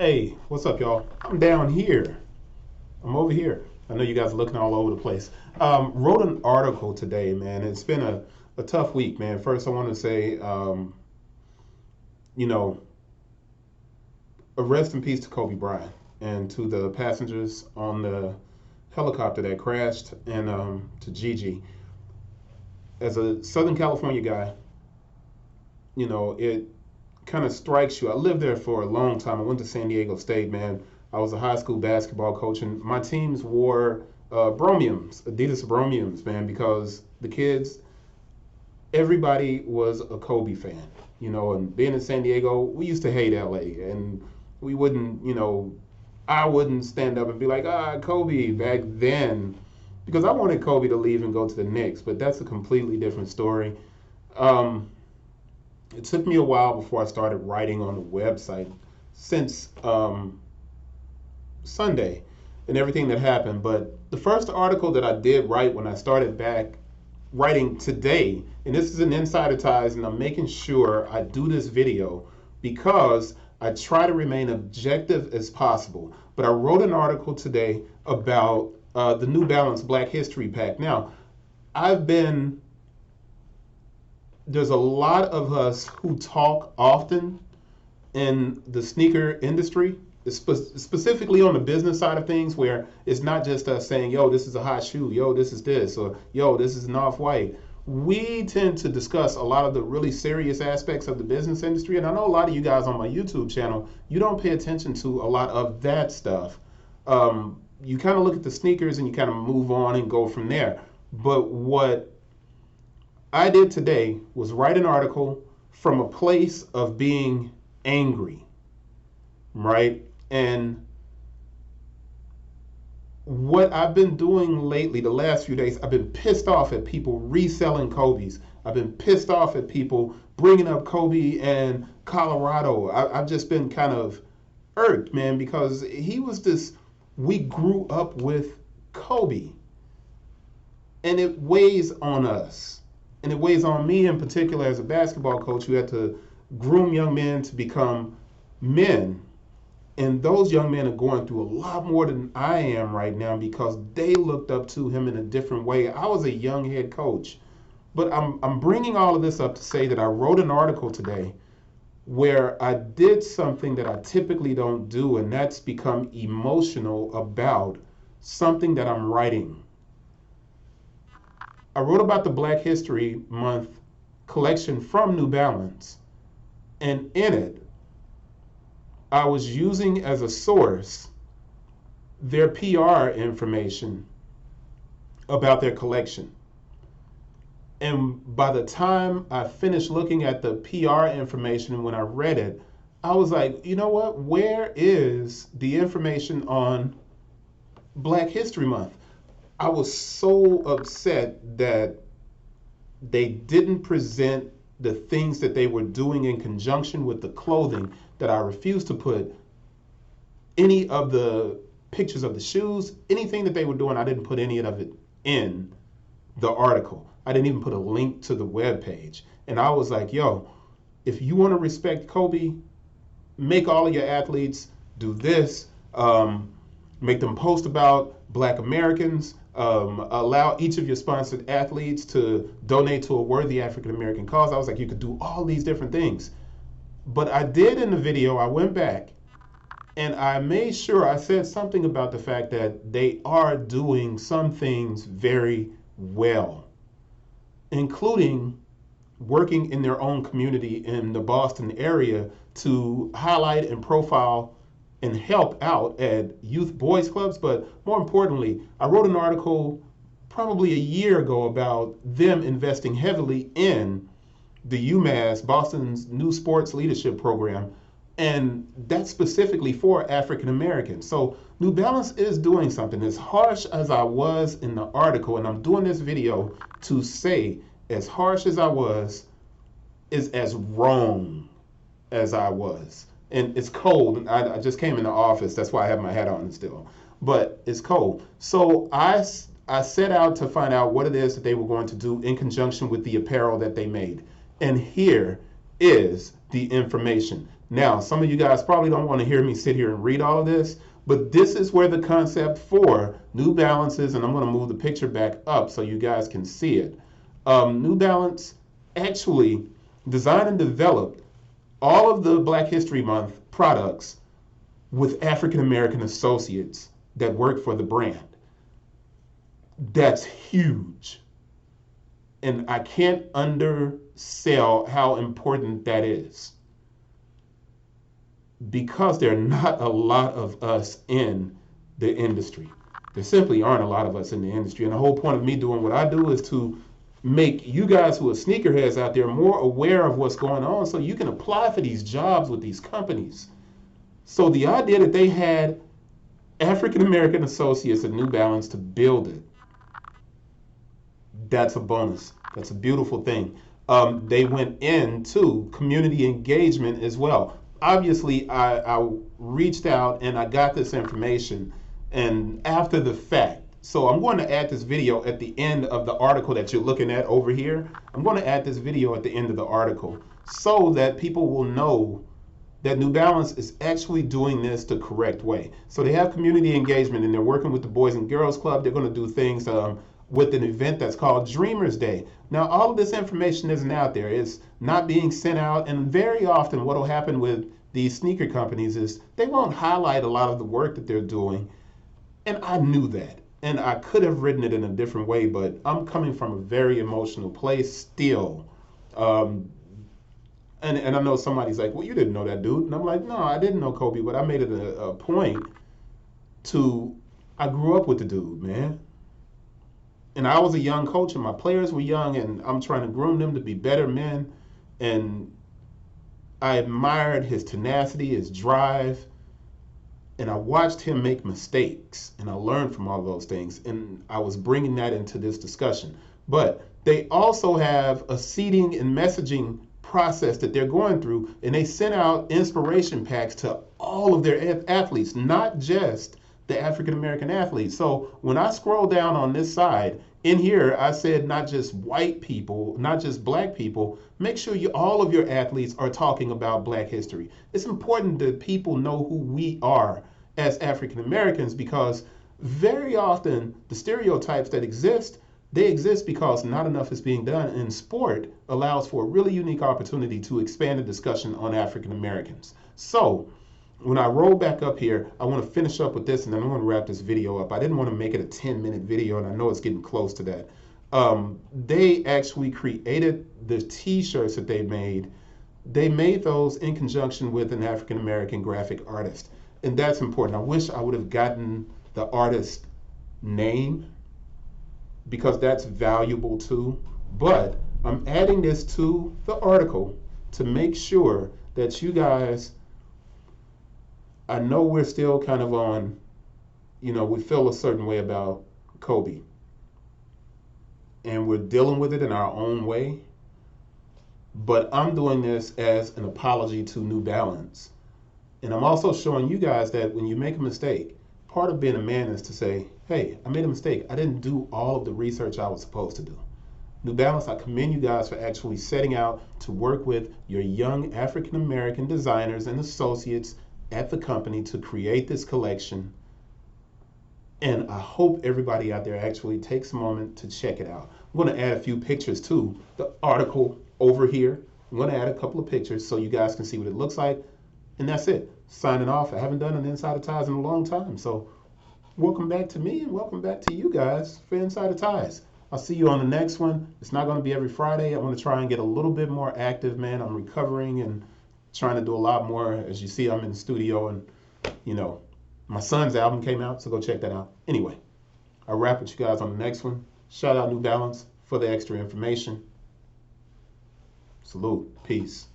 Hey, what's up, y'all? I'm down here. I'm over here. I know you guys are looking all over the place. Wrote an article today, man. It's been a tough week, man. First, I want to say, you know, a rest in peace to Kobe Bryant and to the passengers on the helicopter that crashed, and to Gigi. As a Southern California guy, it kind of strikes you. I lived there for a long time. I went to San Diego State, man. I was a high school basketball coach, and my teams wore bromiums, Adidas bromiums, man, because the kids, everybody was a Kobe fan, and being in San Diego, we used to hate LA, and we wouldn't, I wouldn't stand up and be like, Kobe back then, because I wanted Kobe to leave and go to the Knicks, but that's a completely different story. Um, it took me a while before I started writing on the website since Sunday and everything that happened. But the first article that I did write when I started back writing today, and this is an insider ties, and I'm making sure I do this video because I try to remain objective as possible. But I wrote an article today about the New Balance Black History Pack. Now, I've been there's a lot of us who talk often in the sneaker industry, specifically on the business side of things, where it's not just us saying, yo, this is a hot shoe, yo, this is this, or yo, this is an off-white. We tend to discuss a lot of the really serious aspects of the business industry, and I know a lot of you guys on my YouTube channel, you don't pay attention to a lot of that stuff. You kind of look at the sneakers and you kind of move on and go from there. But what I did today was write an article from a place of being angry, right? And what I've been doing lately, the last few days, I've been pissed off at people reselling Kobe's. I've been pissed off at people bringing up Kobe and Colorado. I've just been kind of irked, man, because he was this, we grew up with Kobe. And it weighs on us. And it weighs on me in particular as a basketball coach who had to groom young men to become men. And those young men are going through a lot more than I am right now because they looked up to him in a different way. I was a young head coach. But I'm bringing all of this up to say that I wrote an article today where I did something that I typically don't do, and that's become emotional about something that I'm writing. I wrote about the Black History Month collection from New Balance, and in it, I was using as a source their PR information about their collection. And by the time I finished looking at the PR information and when I read it, I was like, you know what? Where is the information on Black History Month? I was so upset that they didn't present the things that they were doing in conjunction with the clothing, that I refused to put any of the pictures of the shoes, anything that they were doing, I didn't put any of it in the article. I didn't even put a link to the web page. And I was like, yo, if you want to respect Kobe, make all of your athletes do this, make them post about Black Americans, allow each of your sponsored athletes to donate to a worthy African American cause. I was like, you could do all these different things. But I did in the video, I went back and I made sure I said something about the fact that they are doing some things very well, including working in their own community in the Boston area to highlight and profile and help out at youth boys clubs. But more importantly, I wrote an article probably a year ago about them investing heavily in the UMass, Boston's new sports leadership program, and that's specifically for African Americans. So New Balance is doing something. As harsh as I was in the article, and I'm doing this video to say as harsh as I was is as wrong as I was. And it's cold. I just came in the office. That's why I have my hat on still. But it's cold. So I set out to find out what it is that they were going to do in conjunction with the apparel that they made. And here is the information. Now, some of you guys probably don't want to hear me sit here and read all of this, but this is where the concept for New Balance is, and I'm going to move the picture back up so you guys can see it. New Balance actually designed and developed all of the Black History Month products with African American associates that work for the brand. That's huge. And I can't undersell how important that is, because there are not a lot of us in the industry. There simply aren't a lot of us in the industry. And the whole point of me doing what I do is to make you guys who are sneakerheads out there more aware of what's going on so you can apply for these jobs with these companies. So the idea that they had African American associates at New Balance to build it, that's a bonus. That's a beautiful thing. They went into community engagement as well. Obviously, I reached out and I got this information, and after the fact. So I'm going to add this video at the end of the article that you're looking at over here. I'm going to add this video at the end of the article so that people will know that New Balance is actually doing this the correct way. So they have community engagement, and they're working with the Boys and Girls Club. They're going to do things with an event that's called Dreamers Day. Now, all of this information isn't out there. It's not being sent out, and very often what will happen with these sneaker companies is they won't highlight a lot of the work that they're doing, and I knew that. And I could have written it in a different way, but I'm coming from a very emotional place still. And I know somebody's like, well, you didn't know that dude. And I'm like, no, I didn't know Kobe, but I made it a point I grew up with the dude, man. And I was a young coach, and my players were young, and I'm trying to groom them to be better men. And I admired his tenacity, his drive, and I watched him make mistakes, and I learned from all those things, and I was bringing that into this discussion. But they also have a seeding and messaging process that they're going through, and they sent out inspiration packs to all of their athletes, not just the African American athletes. So when I scroll down on this side, in here I said not just white people, not just black people, make sure all of your athletes are talking about Black history. It's important that people know who we are as African Americans, because very often the stereotypes that exist, they exist because not enough is being done, and sport allows for a really unique opportunity to expand the discussion on African Americans. So when I roll back up here, I want to finish up with this, and then I'm going to wrap this video up. I didn't want to make it a 10-minute video, and I know it's getting close to that. They actually created the t-shirts that they made. They made those in conjunction with an African American graphic artist, and that's important. I wish I would have gotten the artist name, because that's valuable too. But I'm adding this to the article to make sure that you guys, I know we're still kind of on, we feel a certain way about Kobe, and we're dealing with it in our own way. But I'm doing this as an apology to New Balance. And I'm also showing you guys that when you make a mistake, part of being a man is to say, hey, I made a mistake. I didn't do all of the research I was supposed to do. New Balance, I commend you guys for actually setting out to work with your young African American designers and associates at the company to create this collection. And I hope everybody out there actually takes a moment to check it out. I'm going to add a few pictures to the article over here. I'm going to add a couple of pictures so you guys can see what it looks like. And that's it. Signing off. I haven't done an Insider Ties in a long time. So welcome back to me, and welcome back to you guys for Insider Ties. I'll see you on the next one. It's not going to be every Friday. I'm going to try and get a little bit more active, man. I'm recovering and trying to do a lot more. As you see, I'm in the studio, and, my son's album came out, so go check that out. Anyway, I'll wrap with you guys on the next one. Shout out New Balance for the extra information. Salute. Peace.